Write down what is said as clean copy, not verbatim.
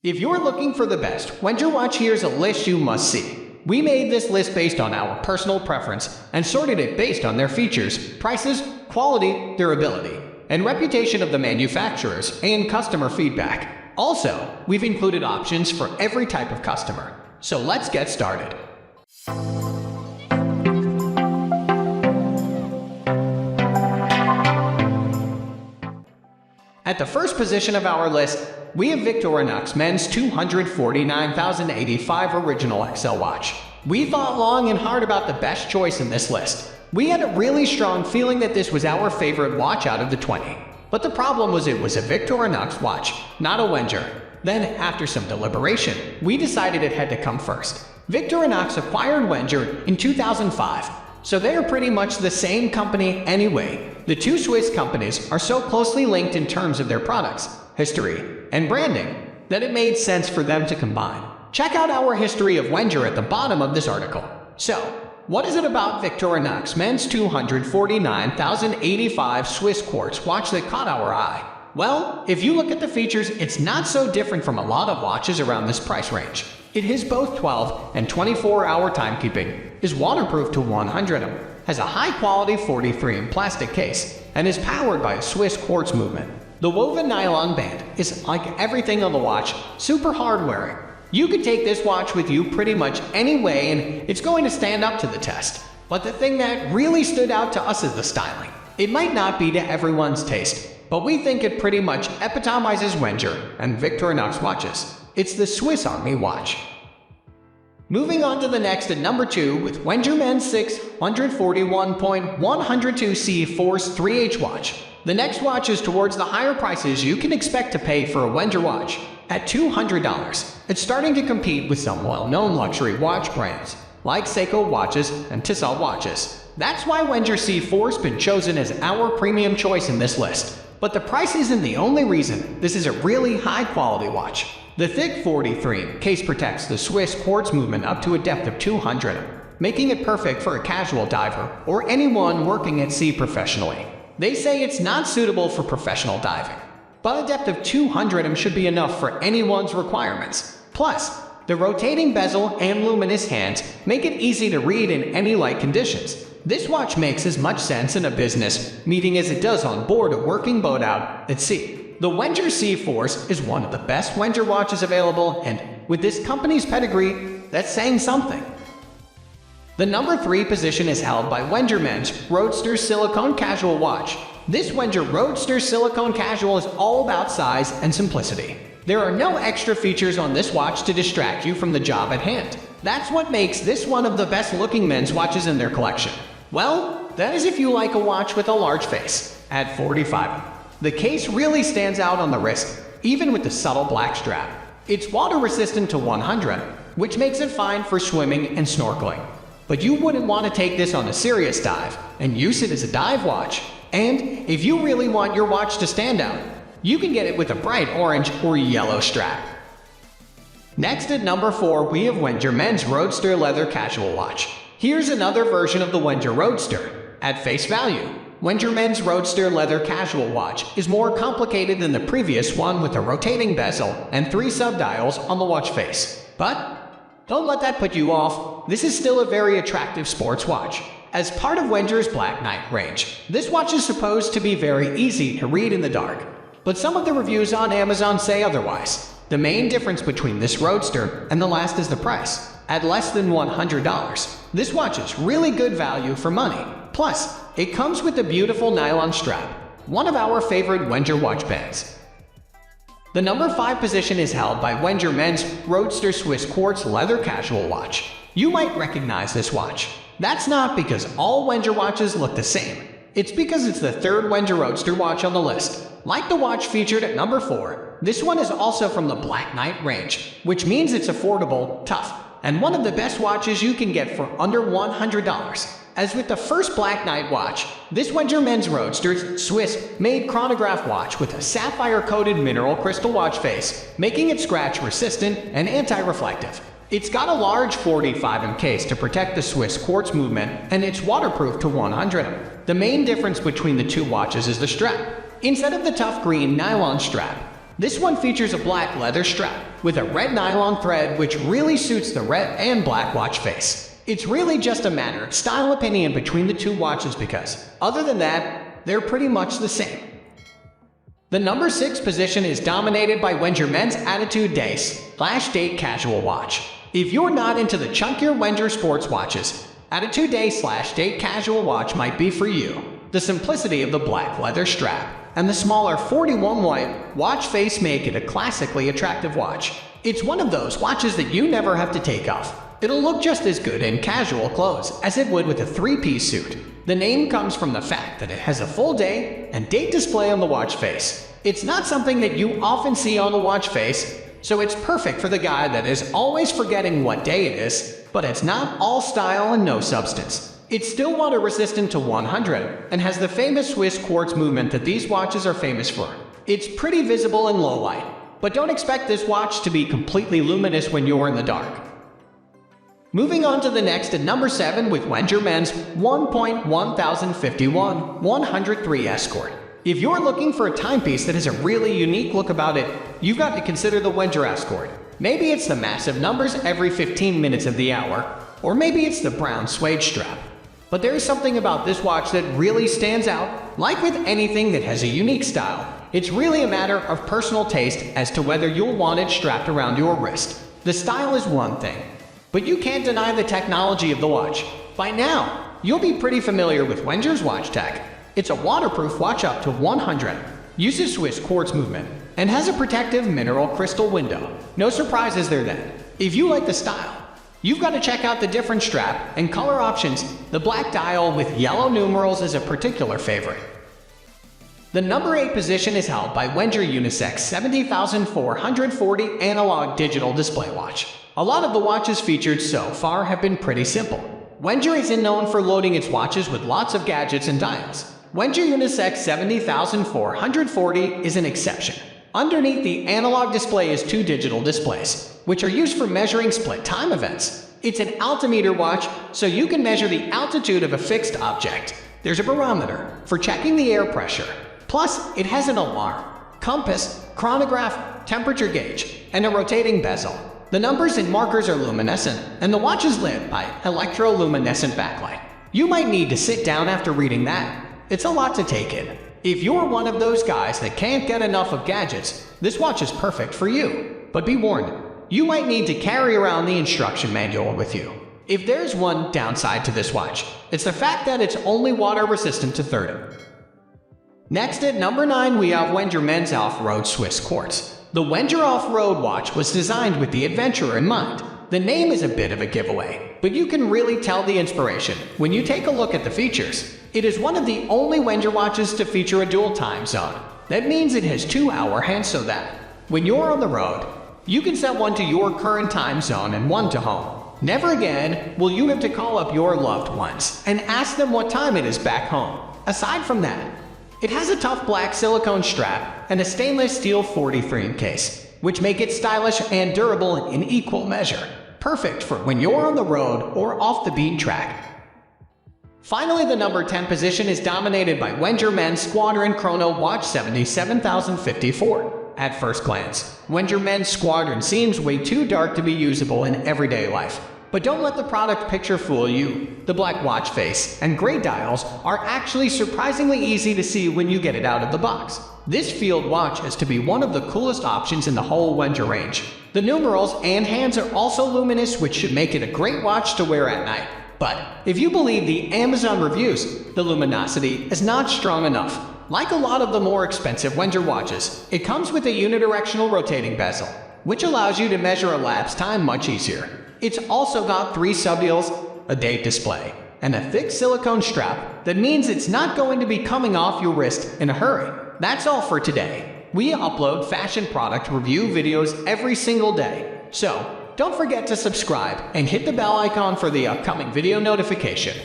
If you're looking for the best Wenger watch, here's a list you must see. We made this list based on our personal preference and sorted it based on their features, prices, quality, durability, and reputation of the manufacturers and customer feedback. Also, we've included options for every type of customer. So let's get started. At the first position of our list, we have Victorinox men's 249,085 original XL watch. We thought long and hard about the best choice in this list. We had a really strong feeling that this was our favorite watch out of the 20. But the problem was it was a Victorinox watch, not a Wenger. Then, after some deliberation, we decided it had to come first. Victorinox acquired Wenger in 2005, so they are pretty much the same company anyway. The two Swiss companies are so closely linked in terms of their products, history, and branding that it made sense for them to combine. Check out our history of Wenger at the bottom of this article. So, what is it about Victorinox men's 249,085 Swiss Quartz watch that caught our eye? Well, if you look at the features, it's not so different from a lot of watches around this price range. It has both 12 and 24-hour timekeeping, is waterproof to 100 ohm, has a high-quality 43 plastic case, and is powered by a Swiss quartz movement. The woven nylon band is, like everything on the watch, super hard wearing. You could take this watch with you pretty much any way and it's going to stand up to the test. But the thing that really stood out to us is the styling. It might not be to everyone's taste, but we think it pretty much epitomizes Wenger and Victorinox watches. It's the Swiss Army watch. Moving on to the next at number 2 with Wenger men's 641.102C Force 3H watch. The next watch is towards the higher prices you can expect to pay for a Wenger watch. At $200, it's starting to compete with some well-known luxury watch brands like Seiko watches and Tissot watches. That's why Wenger C4 has been chosen as our premium choice in this list. But the price isn't the only reason. This is a really high-quality watch. The thick 43 case protects the Swiss quartz movement up to a depth of 200, making it perfect for a casual diver or anyone working at sea professionally. They say it's not suitable for professional diving, but a depth of 200 should be enough for anyone's requirements. Plus, the rotating bezel and luminous hands make it easy to read in any light conditions. This watch makes as much sense in a business meeting as it does on board a working boat out at sea. The Wenger C4 is one of the best Wenger watches available, and with this company's pedigree, that's saying something. The number 3 position is held by Wenger men's Roadster Silicone Casual watch. This Wenger Roadster Silicone Casual is all about size and simplicity. There are no extra features on this watch to distract you from the job at hand. That's what makes this one of the best looking men's watches in their collection. Well, that is if you like a watch with a large face. At 45, the case really stands out on the wrist, even with the subtle black strap. It's water resistant to 100, which makes it fine for swimming and snorkeling. But you wouldn't want to take this on a serious dive and use it as a dive watch. And if you really want your watch to stand out, you can get it with a bright orange or yellow strap. Next at number 4, we have Wenger men's Roadster leather casual watch. Here's another version of the Wenger Roadster. At face value, Wenger men's Roadster leather casual watch is more complicated than the previous one with a rotating bezel and 3 subdials on the watch face. But don't let that put you off. This is still a very attractive sports watch. As part of Wenger's Black Knight range, this watch is supposed to be very easy to read in the dark. But some of the reviews on Amazon say otherwise. The main difference between this Roadster and the last is the price. At less than $100, this watch is really good value for money. Plus, it comes with a beautiful nylon strap, one of our favorite Wenger watch bands. The number 5 position is held by Wenger men's Roadster Swiss Quartz leather casual watch. You might recognize this watch. That's not because all Wenger watches look the same. It's because it's the 3rd Wenger Roadster watch on the list. Like the watch featured at number 4, this one is also from the Black Knight range, which means it's affordable, tough, and one of the best watches you can get for under $100. As with the first Black Knight watch, this Wenger men's Roadster's Swiss-made chronograph watch with a sapphire-coated mineral crystal watch face, making it scratch-resistant and anti-reflective. It's got a large 45 case to protect the Swiss quartz movement, and it's waterproof to 100. The main difference between the two watches is the strap. Instead of the tough green nylon strap, This one features a black leather strap with a red nylon thread which really suits the red and black watch face. It's really just a matter of style opinion between the two watches because, other than that, they're pretty much the same. The number 6 position is dominated by Wenger Men's Attitude Day/Date Casual Watch. If you're not into the chunkier Wenger sports watches, Attitude Day/Date Casual Watch might be for you. The simplicity of the black leather strap and the smaller 41 white watch face make it a classically attractive watch. It's one of those watches that you never have to take off. It'll look just as good in casual clothes as it would with a 3-piece suit. The name comes from the fact that it has a full day and date display on the watch face. It's not something that you often see on the watch face, so it's perfect for the guy that is always forgetting what day it is, but it's not all style and no substance. It's still water resistant to 100 and has the famous Swiss quartz movement that these watches are famous for. It's pretty visible in low light, but don't expect this watch to be completely luminous when you're in the dark. Moving on to the next at number 7 with Wenger Men's 1.1051-103 Escort. If you're looking for a timepiece that has a really unique look about it, you've got to consider the Wenger Escort. Maybe it's the massive numbers every 15 minutes of the hour, or maybe it's the brown suede strap. But there is something about this watch that really stands out. Like with anything that has a unique style, it's really a matter of personal taste as to whether you'll want it strapped around your wrist. The style is one thing, but you can't deny the technology of the watch. By now, you'll be pretty familiar with Wenger's watch tech. It's a waterproof watch up to 100, uses Swiss quartz movement, and has a protective mineral crystal window. No surprises there then. If you like the style, you've got to check out the different strap and color options. The black dial with yellow numerals is a particular favorite. The number 8 position is held by Wenger Unisex 70440 analog digital display watch. A lot of the watches featured so far have been pretty simple. Wenger isn't known for loading its watches with lots of gadgets and dials. Wenger Unisex 70440 is an exception. Underneath the analog display is 2 digital displays, which are used for measuring split time events. It's an altimeter watch, so you can measure the altitude of a fixed object. There's a barometer for checking the air pressure. Plus, it has an alarm, compass, chronograph, temperature gauge, and a rotating bezel. The numbers and markers are luminescent, and the watch is lit by electroluminescent backlight. You might need to sit down after reading that. It's a lot to take in. If you're one of those guys that can't get enough of gadgets, this watch is perfect for you. But be warned, you might need to carry around the instruction manual with you. If there's one downside to this watch, it's the fact that it's only water resistant to 30. Next at number 9 we have Wenger Men's Off-Road Swiss Quartz. The Wenger Off-Road watch was designed with the adventurer in mind. The name is a bit of a giveaway, but you can really tell the inspiration when you take a look at the features. It is one of the only Wenger watches to feature a dual time zone. That means it has 2-hour hands so that, when you're on the road, you can set one to your current time zone and one to home. Never again will you have to call up your loved ones and ask them what time it is back home. Aside from that, it has a tough black silicone strap and a stainless steel 43 case, which make it stylish and durable in equal measure. Perfect for when you're on the road or off the beaten track. Finally, the number 10 position is dominated by Wenger Men's Squadron Chrono Watch 77054. At first glance, Wenger Men's Squadron seems way too dark to be usable in everyday life. But don't let the product picture fool you. The black watch face and gray dials are actually surprisingly easy to see when you get it out of the box. This field watch is to be one of the coolest options in the whole Wenger range. The numerals and hands are also luminous, which should make it a great watch to wear at night. But if you believe the Amazon reviews, the luminosity is not strong enough. Like a lot of the more expensive Wenger watches, it comes with a unidirectional rotating bezel, which allows you to measure elapsed time much easier. It's also got 3 subdials, a date display, and a thick silicone strap that means it's not going to be coming off your wrist in a hurry. That's all for today. We upload fashion product review videos every single day, so don't forget to subscribe and hit the bell icon for the upcoming video notification.